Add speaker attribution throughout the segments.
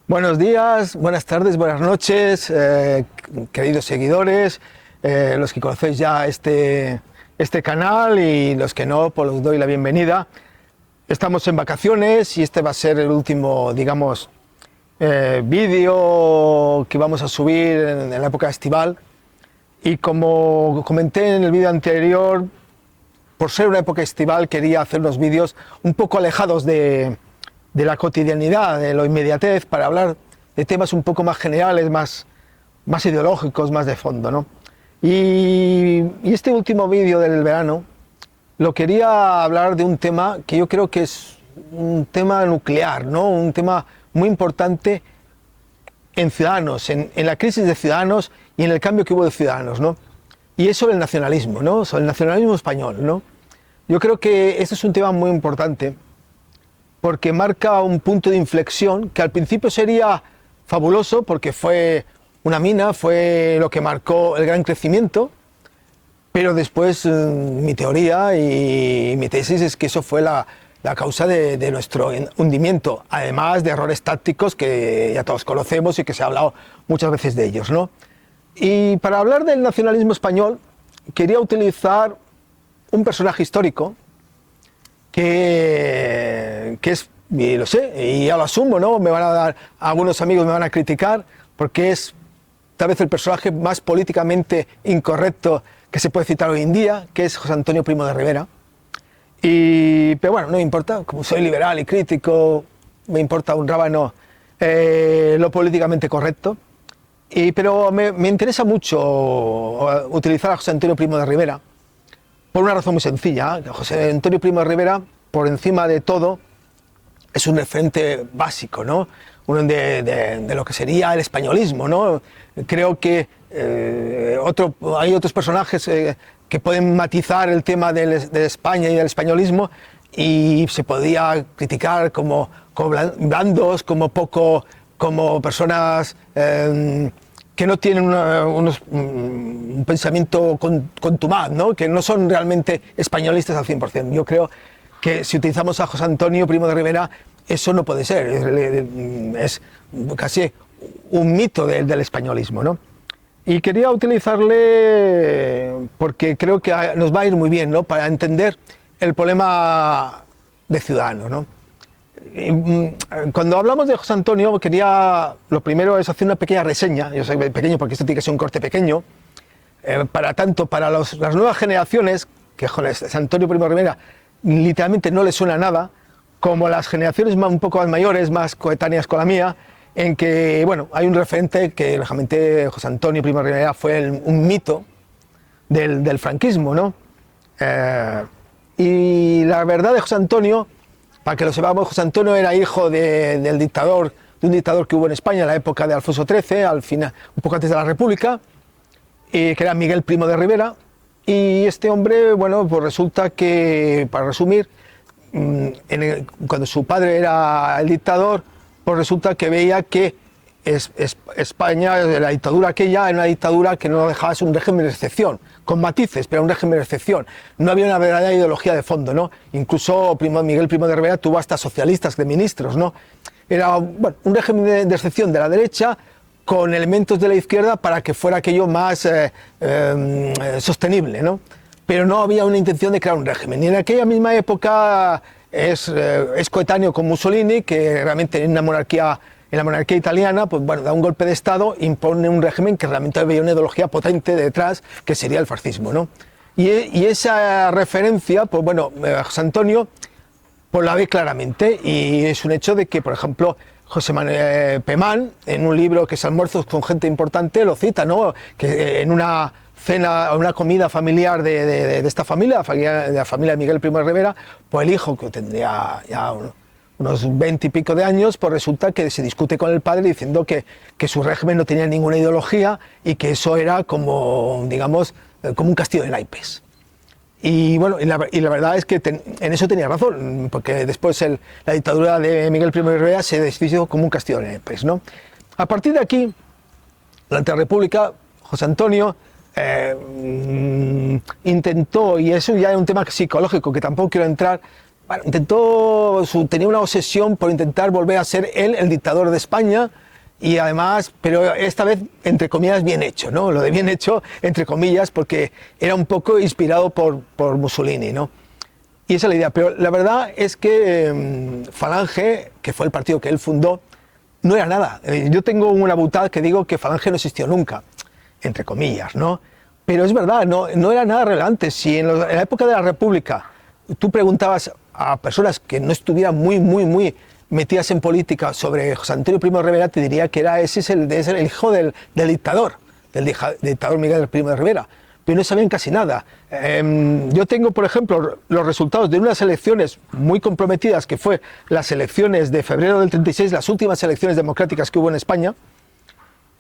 Speaker 1: Buenos días, buenas tardes, buenas noches, queridos seguidores, los que conocéis ya este canal y los que no, pues os doy la bienvenida. Estamos en vacaciones y este va a ser el último, digamos, vídeo que vamos a subir en la época estival. Y como comenté en el vídeo anterior, por ser una época estival quería hacer unos vídeos un poco alejados de la cotidianidad, de la inmediatez, para hablar de temas un poco más generales, más ideológicos, más de fondo, ¿no? Y este último vídeo del verano lo quería hablar de un tema que yo creo que es un tema nuclear, ¿no? Un tema muy importante en Ciudadanos, en la crisis de Ciudadanos y en el cambio que hubo de Ciudadanos, ¿no? Y es sobre el nacionalismo, ¿no? Sobre el nacionalismo español, ¿no? Yo creo que este es un tema muy importante porque marca un punto de inflexión que al principio sería fabuloso porque fue una mina, fue lo que marcó el gran crecimiento, pero después mi teoría y mi tesis es que eso fue la causa de nuestro hundimiento, además de errores tácticos que ya todos conocemos y que se ha hablado muchas veces de ellos, ¿no? Y para hablar del nacionalismo español quería utilizar un personaje histórico que es, y lo sé, y ya lo asumo, ¿no? Me van a dar, algunos amigos me van a criticar, porque es tal vez el personaje más políticamente incorrecto que se puede citar hoy en día, que es José Antonio Primo de Rivera. Pero bueno, no me importa, como soy liberal y crítico, me importa un rábano lo políticamente correcto. Pero me interesa mucho utilizar a José Antonio Primo de Rivera, por una razón muy sencilla. José Antonio Primo de Rivera, por encima de todo, es un referente básico, ¿no? Uno de lo que sería el españolismo, ¿no? Creo que hay otros personajes que pueden matizar el tema de España y del españolismo y se podía criticar como blandos, como personas que no tienen un pensamiento contumaz, ¿no? Que no son realmente españolistas al 100%. Yo creo que si utilizamos a José Antonio Primo de Rivera, eso no puede ser, es casi un mito del españolismo, ¿no? Y quería utilizarle porque creo que nos va a ir muy bien, ¿no? Para entender el problema de Ciudadanos, ¿no? Cuando hablamos de José Antonio, lo primero es hacer una pequeña reseña. Yo soy pequeño porque esto tiene que ser un corte pequeño, para las nuevas generaciones, que José Antonio Primo de Rivera literalmente no les suena a nada, como las generaciones un poco más mayores, más coetáneas con la mía, en que, bueno, hay un referente que, lógicamente, José Antonio Primo de Rivera fue un mito del franquismo, ¿no? Y la verdad de José Antonio, para que lo sepamos, José Antonio era hijo de un dictador que hubo en España en la época de Alfonso XIII, al final, un poco antes de la República, que era Miguel Primo de Rivera. Y este hombre, bueno, pues resulta que, para resumir, cuando su padre era el dictador, pues resulta que veía que España, la dictadura aquella, era una dictadura que no dejaba de ser un régimen de excepción, con matices, pero un régimen de excepción. No había una verdadera ideología de fondo, ¿no? Incluso Miguel Primo de Rivera tuvo hasta socialistas de ministros, ¿no? Era, bueno, un régimen de excepción de la derecha, con elementos de la izquierda para que fuera aquello más sostenible, ¿no? Pero no había una intención de crear un régimen. Y en aquella misma época es coetáneo con Mussolini, que realmente en la monarquía italiana, pues bueno, da un golpe de Estado, impone un régimen que realmente había una ideología potente detrás, que sería el fascismo, ¿no? Y esa referencia, pues bueno, José Antonio pues la ve claramente, y es un hecho de que, por ejemplo, José Manuel Pemán, en un libro que es Almuerzos con gente importante, lo cita, ¿no? Que en una cena, una comida familiar de esta familia, de la familia de Miguel Primo de Rivera, pues el hijo, que tendría ya unos 20 y pico de años, pues resulta que se discute con el padre diciendo que su régimen no tenía ninguna ideología y que eso era como, digamos, como un castillo de naipes. Y bueno, y la verdad es que en eso tenía razón, porque después la dictadura de Miguel Primo de Rivera se deshizo como un castillo de naipes, ¿no? A partir de aquí, durante la República, José Antonio intentó, y eso ya es un tema psicológico que tampoco quiero entrar, bueno, tenía una obsesión por intentar volver a ser él el dictador de España, y además, pero esta vez, entre comillas, bien hecho, ¿no? Lo de bien hecho, entre comillas, porque era un poco inspirado por Mussolini, ¿no? Y esa es la idea. Pero la verdad es que Falange, que fue el partido que él fundó, no era nada. Yo tengo una butad que digo que Falange no existió nunca, entre comillas, ¿no? Pero es verdad, no era nada relevante. Si en la época de la República tú preguntabas a personas que no estuvieran muy metidas en política sobre José Antonio Primo de Rivera, te diría que ese es el hijo del dictador, del dictador Miguel Primo de Rivera, pero no sabían casi nada. Yo tengo, por ejemplo, los resultados de unas elecciones muy comprometidas, que fue las elecciones de febrero del 36, las últimas elecciones democráticas que hubo en España,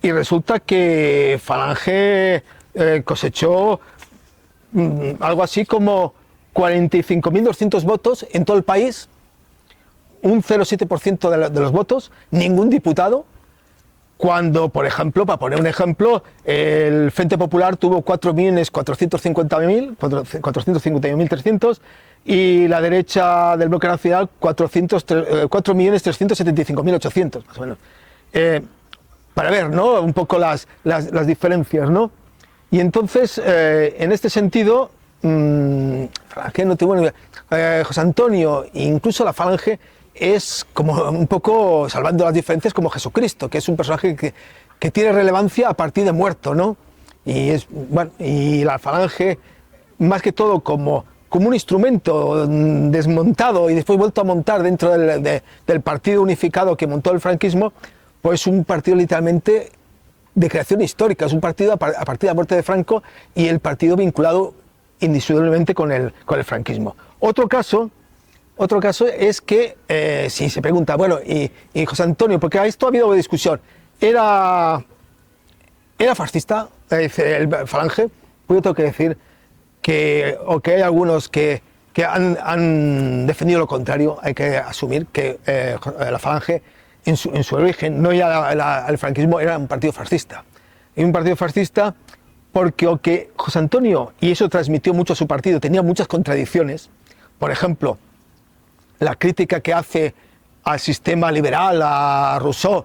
Speaker 1: y resulta que Falange cosechó algo así como 45.200 votos en todo el país, un 0,7% de los votos, ningún diputado, cuando, por ejemplo, para poner un ejemplo, el Frente Popular tuvo 4.450.300 y la derecha del Bloque Nacional 4.375.800, más o menos. Para ver, ¿no?, un poco las diferencias, ¿no? Y entonces, en este sentido, José Antonio, incluso la Falange, es como un poco, salvando las diferencias, como Jesucristo, que es un personaje que tiene relevancia a partir de muerto, ¿no? Y la Falange, más que todo, como un instrumento desmontado y después vuelto a montar dentro del partido unificado que montó el franquismo, pues un partido literalmente de creación histórica, es un partido a partir de la muerte de Franco y el partido vinculado indissolublemente con el franquismo. Otro caso es que, si se pregunta, bueno, y José Antonio, porque a esto ha habido discusión, ¿era fascista el Falange? Pues yo tengo que decir que hay algunos que han defendido lo contrario. Hay que asumir que la Falange, en su origen, no ya el franquismo, era un partido fascista. Y un partido fascista porque aunque José Antonio, y eso transmitió mucho a su partido, tenía muchas contradicciones. Por ejemplo, la crítica que hace al sistema liberal, a Rousseau,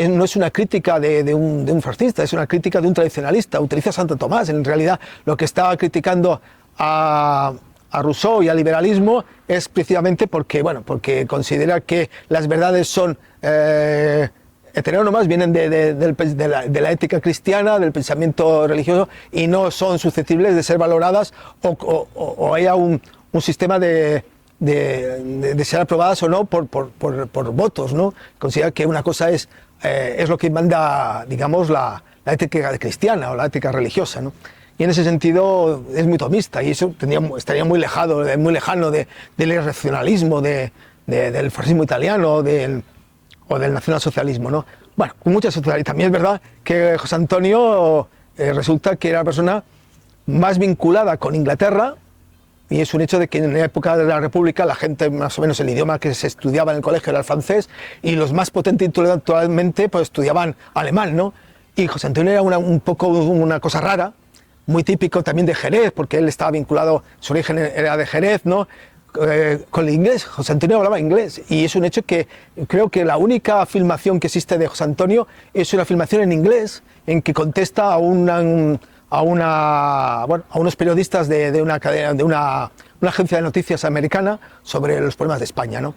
Speaker 1: no es una crítica de un fascista, es una crítica de un tradicionalista. Utiliza a Santo Tomás. En realidad, lo que estaba criticando a Rousseau y al liberalismo es precisamente porque considera que las verdades son heterónomas, vienen de la ética cristiana, del pensamiento religioso, y no son susceptibles de ser valoradas o haya un sistema de ser aprobadas o no por votos, ¿no? Considera que una cosa es lo que manda, digamos, la ética cristiana o la ética religiosa, ¿no? Y en ese sentido es muy tomista, y eso estaría muy lejano del irracionalismo del fascismo italiano o del nacionalsocialismo, ¿no? Bueno, con muchas sociedades. También es verdad que José Antonio resulta que era la persona más vinculada con Inglaterra, y es un hecho de que en la época de la República la gente, más o menos, el idioma que se estudiaba en el colegio era el francés, y los más potentes intelectualmente pues estudiaban alemán, ¿no? Y José Antonio era un poco una cosa rara, muy típico también de Jerez, porque él estaba vinculado, su origen era de Jerez, ¿no? Con el inglés. José Antonio hablaba inglés, y es un hecho que creo que la única filmación que existe de José Antonio es una filmación en inglés, en que contesta a unos periodistas de una agencia de noticias americana sobre los problemas de España, ¿no?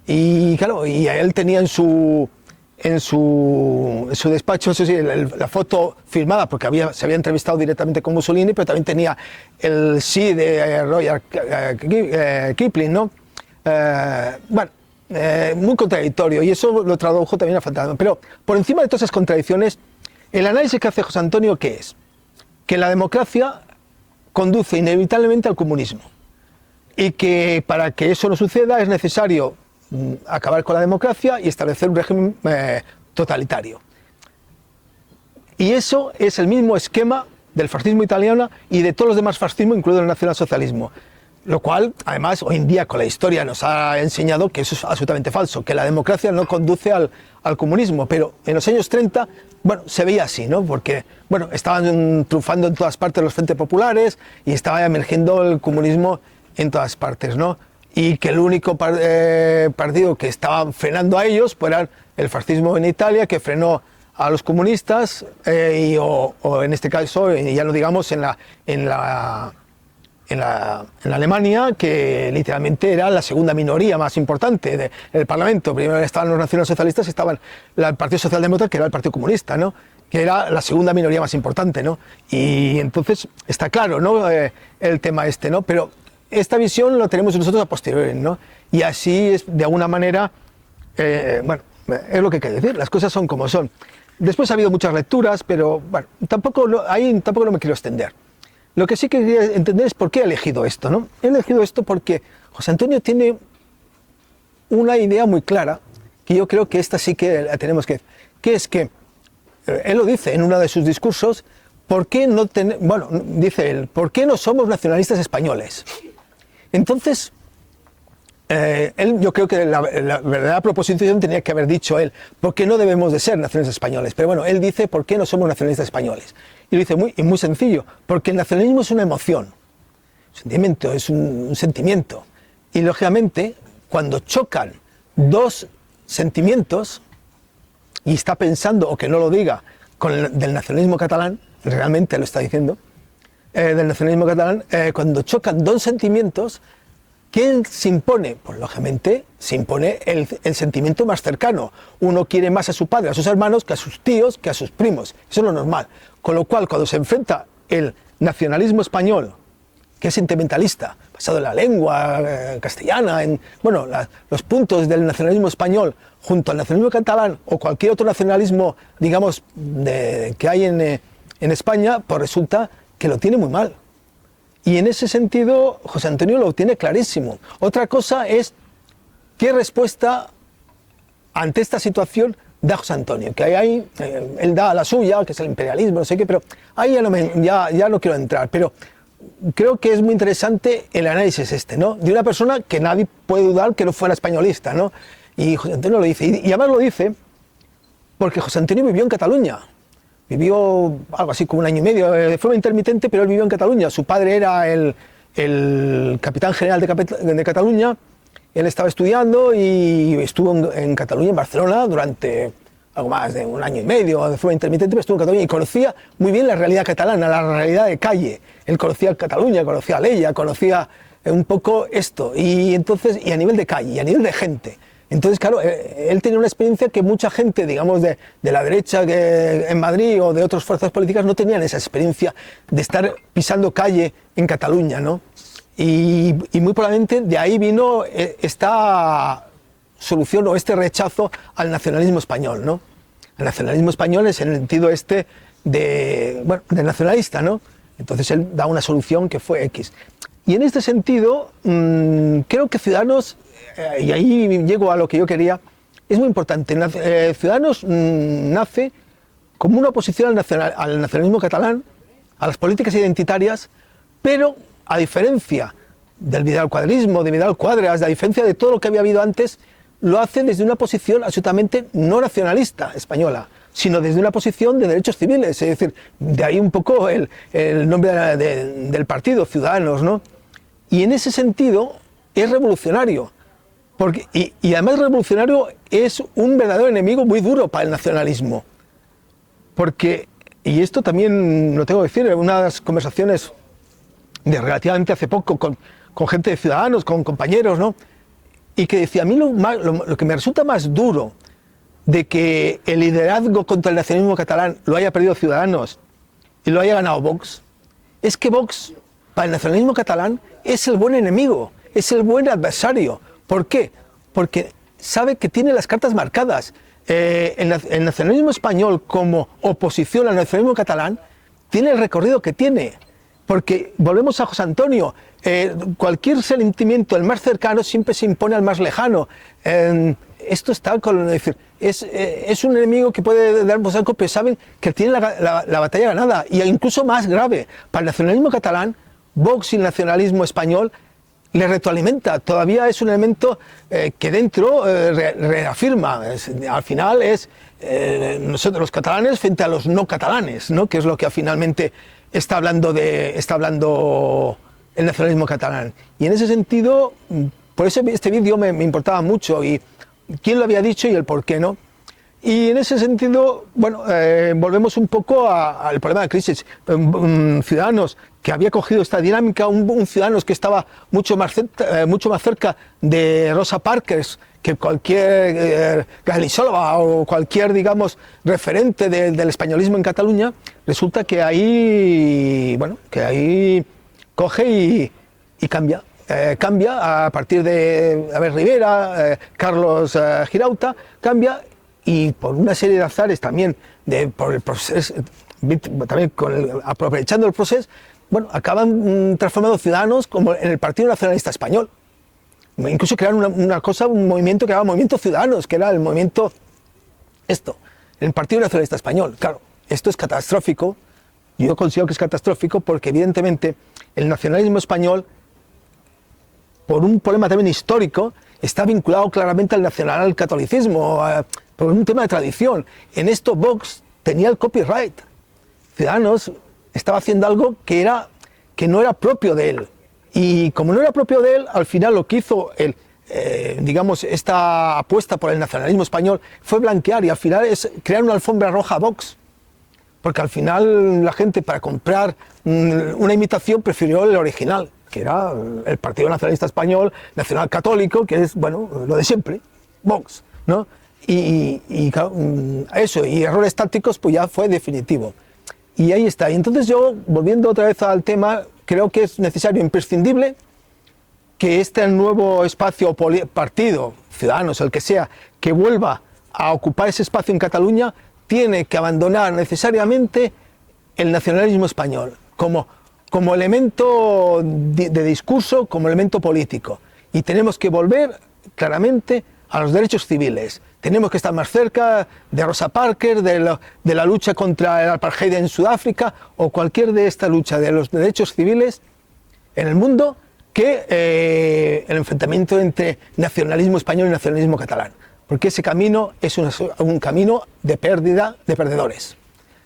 Speaker 1: Y claro, y él tenía en su despacho, eso sí, la foto filmada, porque se había entrevistado directamente con Mussolini, pero también tenía el sí de Roger Kipling, ¿no? Muy contradictorio, y eso lo tradujo también a Fantasma. Pero por encima de todas esas contradicciones, el análisis que hace José Antonio, ¿qué es? Que la democracia conduce inevitablemente al comunismo, y que para que eso no suceda es necesario acabar con la democracia y establecer un régimen totalitario. Y eso es el mismo esquema del fascismo italiano y de todos los demás fascismos, incluido el nacionalsocialismo. Lo cual, además, hoy en día con la historia nos ha enseñado que eso es absolutamente falso, que la democracia no conduce al comunismo. Pero en los años 30, se veía así, ¿no? Porque, estaban triunfando en todas partes los frentes populares y estaba emergiendo el comunismo en todas partes, ¿no? y que el único partido que estaba frenando a ellos pues era el fascismo en Italia, que frenó a los comunistas, o en este caso, ya no digamos en Alemania, que literalmente era la segunda minoría más importante del Parlamento. Primero estaban los nacionalsocialistas y estaban el Partido Socialdemócrata, que era el Partido Comunista, ¿no? Que era la segunda minoría más importante, ¿no? Y entonces está claro, ¿no? El tema este, ¿no? Pero esta visión lo tenemos nosotros a posteriori, ¿no? Y así es, de alguna manera, bueno, es lo que hay que decir, las cosas son como son. Después ha habido muchas lecturas, pero bueno, ahí tampoco no me quiero extender. Lo que sí quería entender es por qué he elegido esto, ¿no? He elegido esto porque José Antonio tiene una idea muy clara, que yo creo que esta sí que la tenemos que es que, él lo dice en uno de sus discursos, dice él, ¿por qué no somos nacionalistas españoles? Entonces, yo creo que la verdadera proposición tenía que haber dicho él, ¿por qué no debemos de ser nacionalistas españoles? Pero bueno, él dice, ¿por qué no somos nacionalistas españoles? Y lo dice muy sencillo, porque el nacionalismo es una emoción, es un sentimiento. Y lógicamente, cuando chocan dos sentimientos, y está pensando, o que no lo diga, del nacionalismo catalán, realmente lo está diciendo, del nacionalismo catalán, cuando chocan dos sentimientos, ¿quién se impone? Pues lógicamente se impone el sentimiento más cercano. Uno quiere más a su padre, a sus hermanos, que a sus tíos, que a sus primos. Eso es lo normal. Con lo cual, cuando se enfrenta el nacionalismo español, que es sentimentalista, basado en la lengua castellana, los puntos del nacionalismo español, junto al nacionalismo catalán o cualquier otro nacionalismo, digamos, que hay en España, pues resulta que lo tiene muy mal. Y en ese sentido, José Antonio lo tiene clarísimo. Otra cosa es qué respuesta ante esta situación da José Antonio, que ahí él da la suya, que es el imperialismo, no sé qué, pero ahí ya no quiero entrar. Pero creo que es muy interesante el análisis ¿no? De una persona que nadie puede dudar que no fuera españolista, ¿no? Y José Antonio lo dice, y además lo dice porque José Antonio vivió en Cataluña. Vivió algo así como un año y medio, de forma intermitente, pero él vivió en Cataluña. Su padre era el capitán general de Cataluña. Él estaba estudiando y estuvo en Cataluña, en Barcelona, durante algo más de un año y medio, de forma intermitente, pero estuvo en Cataluña y conocía muy bien la realidad catalana, la realidad de calle. Él conocía Cataluña, conocía Alella, conocía un poco esto. Y a nivel de calle, y a nivel de gente. Entonces, claro, él tenía una experiencia que mucha gente, digamos, de la derecha en Madrid o de otras fuerzas políticas no tenían esa experiencia de estar pisando calle en Cataluña, ¿no? Y muy probablemente de ahí vino esta solución o este rechazo al nacionalismo español, ¿no? El nacionalismo español es en el sentido de nacionalista, ¿no? Entonces él da una solución que fue X. Y en este sentido, creo que Ciudadanos, y ahí llego a lo que yo quería, es muy importante. Ciudadanos nace como una oposición al nacionalismo catalán, a las políticas identitarias, pero a diferencia del Vidal-Quadrismo, de Vidal-Quadras, a diferencia de todo lo que había habido antes, lo hace desde una posición absolutamente no nacionalista española, sino desde una posición de derechos civiles, es decir, de ahí un poco el nombre del partido, Ciudadanos, ¿no? Y en ese sentido es revolucionario, y además revolucionario es un verdadero enemigo muy duro para el nacionalismo, porque, y esto también lo tengo que decir, en unas conversaciones de relativamente hace poco con gente de Ciudadanos, con compañeros, ¿no? Y que decía, a mí lo que me resulta más duro de que el liderazgo contra el nacionalismo catalán lo haya perdido Ciudadanos y lo haya ganado Vox, es que Vox, para el nacionalismo catalán, es el buen enemigo, es el buen adversario. ¿Por qué? Porque sabe que tiene las cartas marcadas. El nacionalismo español, como oposición al nacionalismo catalán, tiene el recorrido que tiene. Porque, volvemos a José Antonio, cualquier sentimiento, el más cercano, siempre se impone al más lejano. Esto está es un enemigo que puede dar algo, pero saben que tiene la batalla ganada. Y incluso más grave, para el nacionalismo catalán, Vox y el nacionalismo español le retroalimenta. Todavía es un elemento que dentro reafirma. Al final es nosotros los catalanes frente a los no catalanes, ¿no? Que es lo que finalmente está hablando el nacionalismo catalán. Y en ese sentido, por eso este vídeo me importaba mucho, y quién lo había dicho y el por qué, ¿no? Y en ese sentido, bueno, volvemos un poco al problema de crisis. Ciudadanos que había cogido esta dinámica, un Ciudadanos que estaba mucho más cerca de Rosa Parker que cualquier Galisólava o cualquier, digamos, referente del españolismo en Cataluña, resulta que ahí, bueno, que ahí coge y cambia. Cambia a partir de Abel Rivera, Carlos Girauta, cambia, y por una serie de azares también, por el proceso, también aprovechando el proceso, bueno, acaban transformando Ciudadanos como en el Partido Nacionalista Español. Incluso crearon un movimiento que era el Movimiento Ciudadanos, que era el movimiento, el Partido Nacionalista Español. Claro, esto es catastrófico. Yo considero que es catastrófico porque evidentemente el nacionalismo español, por un problema también histórico, está vinculado claramente al catolicismo, por un tema de tradición. En esto Vox tenía el copyright. Ciudadanos estaba haciendo algo que no era propio de él. Y como no era propio de él, al final lo que hizo digamos, esta apuesta por el nacionalismo español fue blanquear, y al final es crear una alfombra roja a Vox. Porque al final la gente, para comprar una imitación, prefirió el original, que era el Partido Nacionalista Español, nacional católico, que es, bueno, lo de siempre, Vox, ¿no? Y claro, eso, y errores tácticos, pues ya fue definitivo. Y ahí está. Y entonces yo, volviendo otra vez al tema, creo que es necesario, imprescindible, que este nuevo espacio partido, Ciudadanos, el que sea, que vuelva a ocupar ese espacio en Cataluña, tiene que abandonar necesariamente el nacionalismo español como elemento de discurso, como elemento político. Y tenemos que volver claramente a los derechos civiles. Tenemos que estar más cerca de Rosa Parker, de la lucha contra el apartheid en Sudáfrica, o cualquier de esta lucha de los derechos civiles en el mundo, que el enfrentamiento entre nacionalismo español y nacionalismo catalán. Porque ese camino es un camino de pérdida, de perdedores.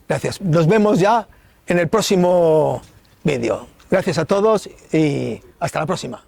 Speaker 1: Gracias. Nos vemos ya en el próximo vídeo. Gracias a todos y hasta la próxima.